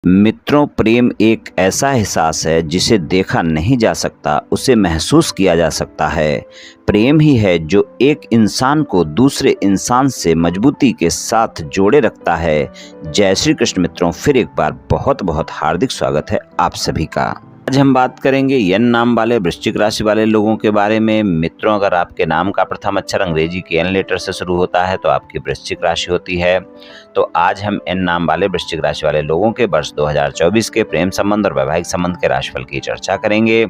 मित्रों, प्रेम एक ऐसा एहसास है जिसे देखा नहीं जा सकता, उसे महसूस किया जा सकता है। प्रेम ही है जो एक इंसान को दूसरे इंसान से मजबूती के साथ जोड़े रखता है। जय श्री कृष्ण मित्रों, फिर एक बार बहुत बहुत हार्दिक स्वागत है आप सभी का। आज हम बात करेंगे यन नाम वाले वृश्चिक राशि वाले लोगों के बारे में। मित्रों, अगर आपके नाम का प्रथम अक्षर अंग्रेजी के एन लेटर से शुरू होता है तो आपकी वृश्चिक राशि होती है। तो आज हम एन नाम वाले वृश्चिक राशि वाले लोगों के वर्ष 2024 के प्रेम संबंध और वैवाहिक संबंध के राशिफल की चर्चा करेंगे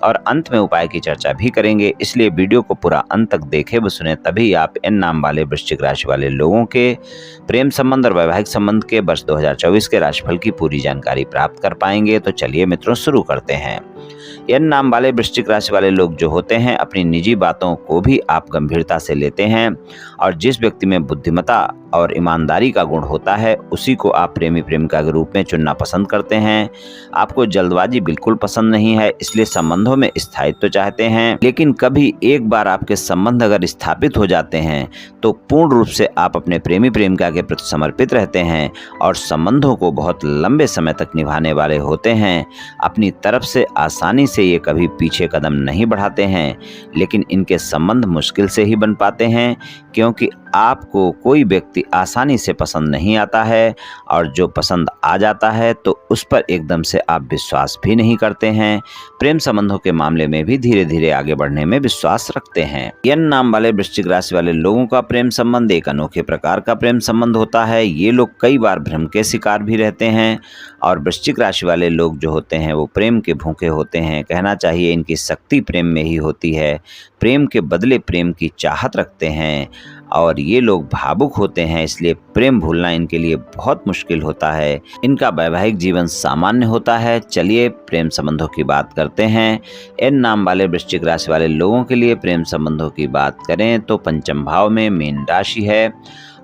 और अंत में उपाय की चर्चा भी करेंगे। इसलिए वीडियो को पूरा अंत तक देखें व सुने, तभी आप एन नाम वाले वृश्चिक राशि वाले लोगों के प्रेम संबंध और वैवाहिक संबंध के वर्ष 2024 के राशिफल की पूरी जानकारी प्राप्त कर पाएंगे। तो चलिए मित्रों, शुरू करते हैं। एन नाम वाले वृश्चिक राशि वाले लोग जो होते हैं, अपनी निजी बातों को भी आप गंभीरता से लेते हैं और जिस व्यक्ति में बुद्धिमत्ता और ईमानदारी का गुण होता है उसी को आप प्रेमी प्रेमिका के रूप में चुनना पसंद करते हैं। आपको जल्दबाजी बिल्कुल पसंद नहीं है, इसलिए संबंधों में स्थायित्व चाहते हैं। लेकिन कभी एक बार आपके संबंध अगर स्थापित हो जाते हैं तो पूर्ण रूप से आप अपने प्रेमी प्रेमिका के प्रति समर्पित रहते हैं और संबंधों को बहुत लंबे समय तक निभाने वाले होते हैं। अपनी तरफ से आसानी से ये कभी पीछे कदम नहीं बढ़ाते हैं, लेकिन इनके संबंध मुश्किल से ही बन पाते हैं क्योंकि आपको कोई व्यक्ति आसानी से पसंद नहीं आता है और जो पसंद आ जाता है तो उस पर एकदम से आप विश्वास भी नहीं करते हैं। प्रेम संबंधों के मामले में भी धीरे धीरे आगे बढ़ने में विश्वास रखते हैं। यन नाम वाले वृश्चिक राशि वाले लोगों का प्रेम संबंध एक अनोखे प्रकार का प्रेम संबंध होता है। ये लोग कई बार भ्रम के शिकार भी रहते हैं और वृश्चिक राशि वाले लोग जो होते हैं वो प्रेम के भूखे होते हैं। कहना चाहिए इनकी शक्ति प्रेम में ही होती है। प्रेम के बदले प्रेम की चाहत रखते हैं और ये लोग भावुक होते हैं, इसलिए प्रेम भूलना इनके लिए बहुत मुश्किल होता है। इनका वैवाहिक जीवन सामान्य होता है। चलिए प्रेम संबंधों की बात करते हैं। एन नाम वाले वृश्चिक राशि वाले लोगों के लिए प्रेम संबंधों की बात करें तो पंचम भाव में मीन राशि है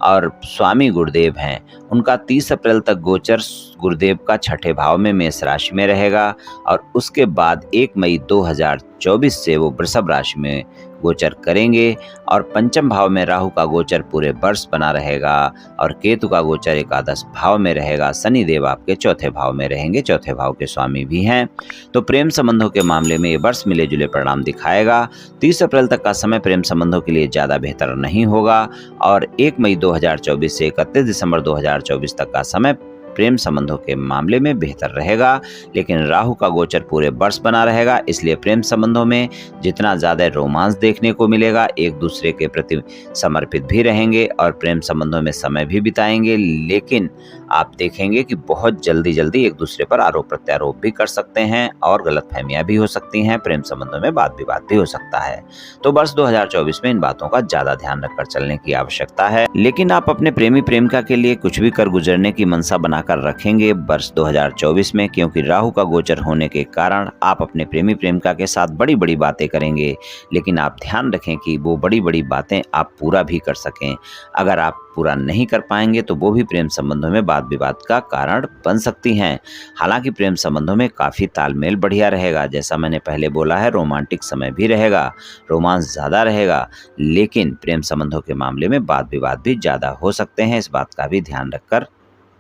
और स्वामी गुरुदेव हैं। उनका 30 अप्रैल तक गोचर गुरुदेव का छठे भाव में मेष राशि में रहेगा और उसके बाद 1 मई 2024 से वो वृषभ राशि में गोचर करेंगे और पंचम भाव में राहु का गोचर पूरे वर्ष बना रहेगा और केतु का गोचर एकादश भाव में रहेगा। शनि देव आपके चौथे भाव में रहेंगे, चौथे भाव के स्वामी भी हैं। तो प्रेम संबंधों के मामले में ये वर्ष मिले जुले परिणाम दिखाएगा। 30 अप्रैल तक का समय प्रेम संबंधों के लिए ज़्यादा बेहतर नहीं होगा और 1 मई 2024 से 31 दिसंबर 2024 तक का समय प्रेम संबंधों के मामले में बेहतर रहेगा। लेकिन राहु का गोचर पूरे वर्ष बना रहेगा, इसलिए प्रेम संबंधों में जितना ज़्यादा रोमांस देखने को मिलेगा, एक दूसरे के प्रति समर्पित भी रहेंगे और प्रेम संबंधों में समय भी बिताएंगे। लेकिन आप देखेंगे कि बहुत जल्दी एक दूसरे पर आरोप प्रत्यारोप भी कर सकते हैं और गलतफहमियां भी हो सकती हैं। प्रेम संबंधों में वाद विवाद भी हो सकता है। तो वर्ष 2024 में इन बातों का ज़्यादा ध्यान रखकर चलने की आवश्यकता है। लेकिन आप अपने प्रेमी प्रेमिका के लिए कुछ भी कर गुजरने की मनसा बनाकर रखेंगे वर्ष 2024 में, क्योंकि राहु का गोचर होने के कारण आप अपने प्रेमी प्रेमिका के साथ बड़ी बड़ी बातें करेंगे। लेकिन आप ध्यान रखें कि वो बड़ी बड़ी बातें आप पूरा भी कर सकें। अगर आप पूरा नहीं कर पाएंगे तो वो भी प्रेम संबंधों में वाद विवाद का कारण बन सकती हैं। हालांकि प्रेम संबंधों में काफ़ी तालमेल बढ़िया रहेगा। जैसा मैंने पहले बोला है, रोमांटिक समय भी रहेगा, रोमांस ज़्यादा रहेगा, लेकिन प्रेम संबंधों के मामले में वाद विवाद भी ज़्यादा हो सकते हैं। इस बात का भी ध्यान रखकर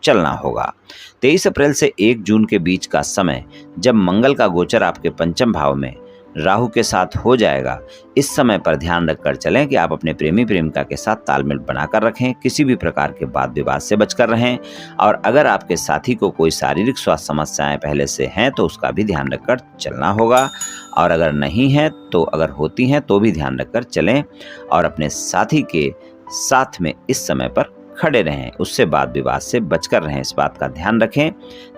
चलना होगा। 23 अप्रैल से 1 जून के बीच का समय, जब मंगल का गोचर आपके पंचम भाव में राहु के साथ हो जाएगा, इस समय पर ध्यान रखकर चलें कि आप अपने प्रेमी प्रेमिका के साथ तालमेल बनाकर रखें, किसी भी प्रकार के वाद विवाद से बचकर रहें। और अगर आपके साथी को कोई शारीरिक स्वास्थ्य समस्याएं पहले से हैं तो उसका भी ध्यान रखकर चलना होगा, और अगर नहीं है तो अगर होती हैं तो भी ध्यान रखकर चलें और अपने साथी के साथ में इस समय पर खड़े रहें, उससे वाद विवाद से बचकर रहें। इस बात का ध्यान रखें।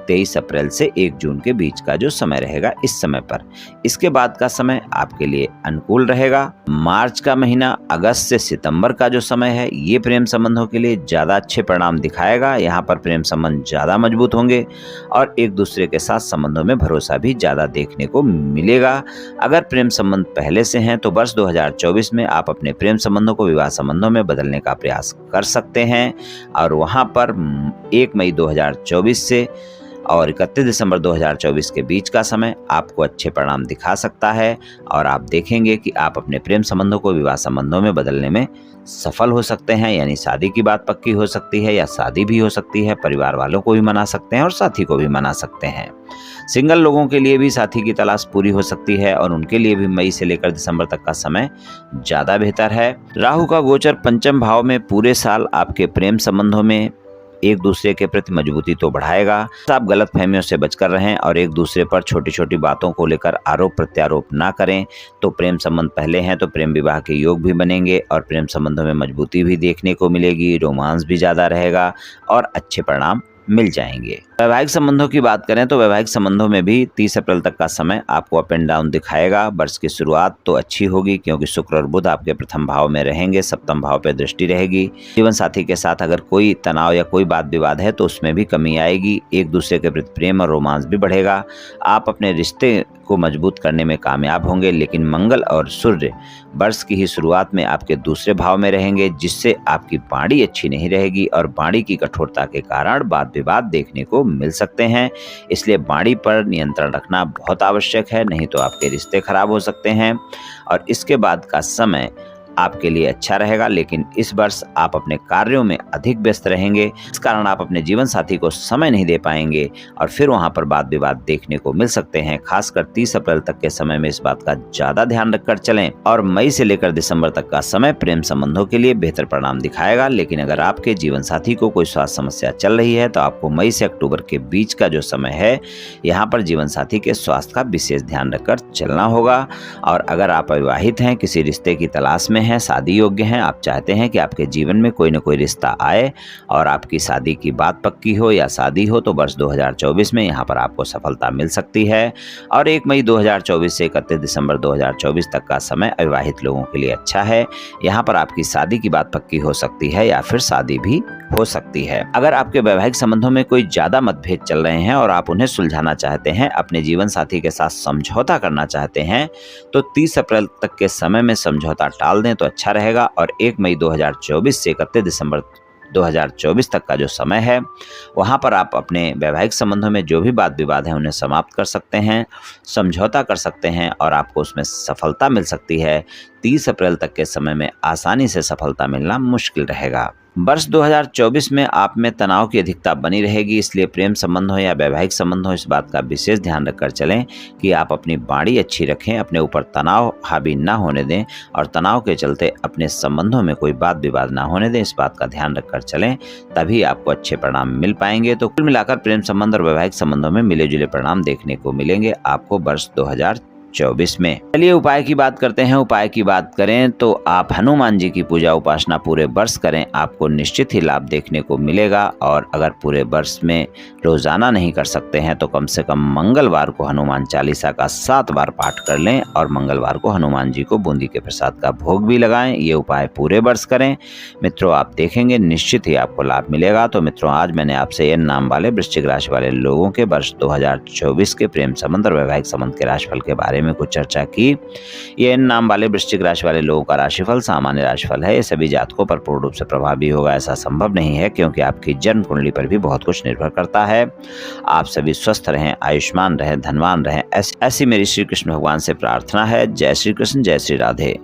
23 अप्रैल से 1 जून के बीच का जो समय रहेगा इस समय पर, इसके बाद का समय आपके लिए अनुकूल रहेगा। मार्च का महीना, अगस्त से सितंबर का जो समय है, ये प्रेम संबंधों के लिए ज़्यादा अच्छे परिणाम दिखाएगा। यहाँ पर प्रेम संबंध ज़्यादा मजबूत होंगे और एक दूसरे के साथ संबंधों में भरोसा भी ज़्यादा देखने को मिलेगा। अगर प्रेम संबंध पहले से हैं तो वर्ष 2024 में आप अपने प्रेम संबंधों को विवाह संबंधों में बदलने का प्रयास कर सकते हैं और वहाँ पर 1 मई 2024 से और 31 दिसंबर 2024 के बीच का समय आपको अच्छे परिणाम दिखा सकता है और आप देखेंगे कि आप अपने प्रेम संबंधों को विवाह संबंधों में बदलने में सफल हो सकते हैं। यानी शादी की बात पक्की हो सकती है या शादी भी हो सकती है। परिवार वालों को भी मना सकते हैं और साथी को भी मना सकते हैं। सिंगल लोगों के लिए भी साथी की तलाश पूरी हो सकती है और उनके लिए भी मई से लेकर दिसंबर तक का समय ज्यादा बेहतर है। राहु का गोचर पंचम भाव में पूरे साल आपके प्रेम संबंधों में एक दूसरे के प्रति मजबूती तो बढ़ाएगा। आप गलत फहमियों से बचकर रहें और एक दूसरे पर छोटी छोटी बातों को लेकर आरोप प्रत्यारोप ना करें। तो प्रेम संबंध पहले हैं तो प्रेम विवाह के योग भी बनेंगे और प्रेम संबंधों में मजबूती भी देखने को मिलेगी, रोमांस भी ज़्यादा रहेगा और अच्छे परिणाम मिल जाएंगे। वैवाहिक संबंधों की बात करें तो वैवाहिक संबंधों में भी 30 अप्रैल तक का समय आपको अप एंड डाउन दिखाएगा। वर्ष की शुरुआत तो अच्छी होगी क्योंकि शुक्र और बुध आपके प्रथम भाव में रहेंगे, सप्तम भाव पर दृष्टि रहेगी। जीवन साथी के साथ अगर कोई तनाव या कोई बात विवाद है तो उसमें भी कमी आएगी। एक दूसरे के प्रति प्रेम और रोमांस भी बढ़ेगा। आप अपने रिश्ते को मजबूत करने में कामयाब होंगे, लेकिन मंगल और सूर्य वर्ष की ही शुरुआत में आपके दूसरे भाव में रहेंगे, जिससे आपकी वाणी अच्छी नहीं रहेगी और वाणी की कठोरता के कारण वाद विवाद देखने को मिल सकते हैं। इसलिए वाणी पर नियंत्रण रखना बहुत आवश्यक है, नहीं तो आपके रिश्ते खराब हो सकते हैं। और इसके बाद का समय आपके लिए अच्छा रहेगा, लेकिन इस वर्ष आप अपने कार्यों में अधिक व्यस्त रहेंगे। इस कारण आप अपने जीवन साथी को समय नहीं दे पाएंगे और फिर वहां पर वाद विवाद देखने को मिल सकते हैं। खासकर 30 अप्रैल तक के समय में इस बात का ज्यादा ध्यान रखकर चलें। और मई से लेकर दिसंबर तक का समय प्रेम संबंधों के लिए बेहतर परिणाम दिखाएगा। लेकिन अगर आपके जीवन साथी को कोई स्वास्थ्य समस्या चल रही है तो आपको मई से अक्टूबर के बीच का जो समय है, यहाँ पर जीवन साथी के स्वास्थ्य का विशेष ध्यान रखकर चलना होगा। और अगर आप अविवाहित हैं, किसी रिश्ते की तलाश में हैं, शादी योग्य हैं, आप चाहते हैं कि आपके जीवन में कोई न कोई रिश्ता आए और आपकी शादी की बात पक्की हो या शादी हो, तो वर्ष 2024 में यहाँ पर आपको सफलता मिल सकती है। और 1 मई 2024 से 31 दिसंबर 2024 तक का समय अविवाहित लोगों के लिए अच्छा है। यहाँ पर आपकी शादी की बात पक्की हो सकती है या फिर शादी भी हो सकती है। अगर आपके वैवाहिक संबंधों में कोई ज्यादा मतभेद चल रहे हैं और आप उन्हें सुलझाना चाहते हैं, अपने जीवन साथी के साथ समझौता करना चाहते हैं, तो 30 अप्रैल तक के समय में समझौता टाल दें तो अच्छा रहेगा। और 1 मई 2024 से 31 दिसंबर 2024 तक का जो समय है, वहाँ पर आप अपने वैवाहिक संबंधों में जो भी वाद विवाद है उन्हें समाप्त कर सकते हैं, समझौता कर सकते हैं और आपको उसमें सफलता मिल सकती है। 30 अप्रैल तक के समय में आसानी से सफलता मिलना मुश्किल रहेगा। वर्ष 2024 में आप में तनाव की अधिकता बनी रहेगी, इसलिए प्रेम संबंध हो या वैवाहिक संबंध हो, इस बात का विशेष ध्यान रखकर चलें कि आप अपनी वाणी अच्छी रखें, अपने ऊपर तनाव हावी ना होने दें और तनाव के चलते अपने संबंधों में कोई वाद विवाद ना होने दें। इस बात का ध्यान रखकर चलें, तभी आपको अच्छे परिणाम मिल पाएंगे। तो कुल मिलाकर प्रेम संबंध और वैवाहिक संबंधों में मिले जुले परिणाम देखने को मिलेंगे आपको वर्ष 2024 में। चलिए उपाय की बात करते हैं। उपाय की बात करें तो आप हनुमान जी की पूजा उपासना पूरे वर्ष करें, आपको निश्चित ही लाभ देखने को मिलेगा। और अगर पूरे वर्ष में रोजाना नहीं कर सकते हैं तो कम से कम मंगलवार को हनुमान चालीसा का 7 बार पाठ कर लें और मंगलवार को हनुमान जी को बूंदी के प्रसाद का भोग भी लगाएं। ये उपाय पूरे वर्ष करें मित्रों, आप देखेंगे निश्चित ही आपको लाभ मिलेगा। तो मित्रों, आज मैंने आपसे एन नाम वाले वृश्चिक राशि वाले लोगों के वर्ष 2024 के प्रेम संबंध और वैवाहिक संबंध के राशिफल के बारे में कुछ चर्चा की। ये एन नाम वाले वृश्चिक राशि वाले लोगों का राशिफल सामान्य राशिफल है। ये सभी जातकों पर पूर्ण रूप से प्रभावी होगा ऐसा संभव नहीं है, क्योंकि आपकी जन्म कुंडली पर भी बहुत कुछ निर्भर करता है। आप सभी स्वस्थ रहें, आयुष्मान रहें, धनवान रहें, ऐसी मेरी श्री कृष्ण भगवान से प्रार्थना है। जय श्री कृष्ण, जय श्री राधे।